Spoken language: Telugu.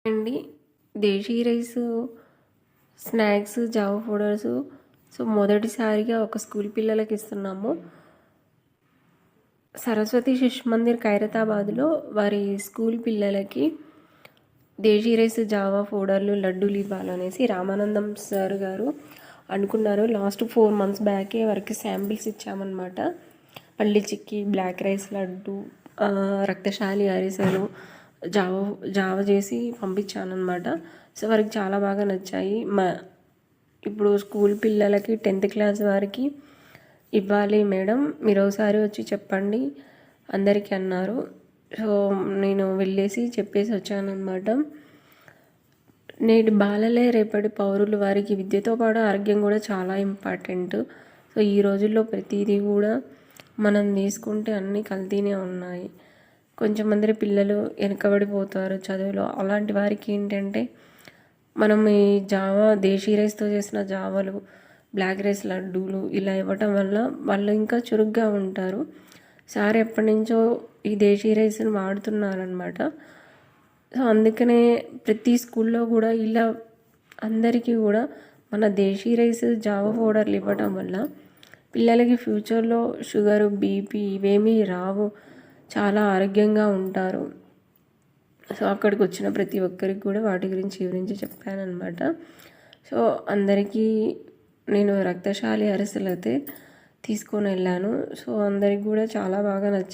అండి. దేశీ రైసు, స్నాక్స్, జావ పౌడర్సు మొదటిసారిగా ఒక స్కూల్ పిల్లలకి ఇస్తున్నాము. సరస్వతి శిశు మందిర్ ఖైరతాబాద్లో వారి స్కూల్ పిల్లలకి దేశీ రైస్, జావా పౌడర్లు, లడ్డూలు ఇవ్వాలనేసి రామానందం సార్ గారు అనుకున్నారు. లాస్ట్ 4 months బ్యాకే వారికి శాంపిల్స్ ఇచ్చామన్నమాట. పల్లి చిక్కీ, బ్లాక్ రైస్ లడ్డు, రక్తశాలి అరిసెలు, జావ చేసి పంపించానమాట. సో వారికి చాలా బాగా నచ్చాయి. ఇప్పుడు స్కూల్ పిల్లలకి 10th క్లాస్ వారికి ఇవ్వాలి మేడం, మీరు ఒకసారి వచ్చి చెప్పండి అందరికీ అన్నారు. సో నేను వెళ్ళేసి చెప్పేసి వచ్చానమాట. నేటి బాలలే రేపటి పౌరులు, వారికి విద్యతో పాటు ఆరోగ్యం కూడా చాలా ఇంపార్టెంట్. సో ఈ రోజుల్లో ప్రతిదీ కూడా మనం తీసుకుంటే అన్నీ కల్తీనే ఉన్నాయి. కొంచెం మంది పిల్లలు వెనకబడిపోతారు చదువులో. అలాంటి వారికి ఏంటంటే మనం ఈ దేశీ రైస్తో చేసిన జావలు, బ్లాక్ రైస్ లడ్డూలు ఇలా ఇవ్వటం వల్ల వాళ్ళు ఇంకా చురుగ్గా ఉంటారు. సార్ ఎప్పటి నుంచో ఈ దేశీ రైస్ని వాడుతున్నారనమాట. సో అందుకనే ప్రతి స్కూల్లో కూడా ఇలా అందరికీ కూడా మన దేశీ రైస్, జావ పౌడర్లు ఇవ్వటం వల్ల పిల్లలకి ఫ్యూచర్లో షుగరు, బీపీ ఇవేమీ రావు, చాలా ఆరోగ్యంగా ఉంటారు. సో అక్కడికి వచ్చిన ప్రతి ఒక్కరికి కూడా వాటి గురించి చెప్పానమాట. సో అందరికీ నేను రక్తశాలి అరిసెలు అయితే తీసుకొని వెళ్ళాను. సో అందరికి కూడా చాలా బాగా నచ్చింది.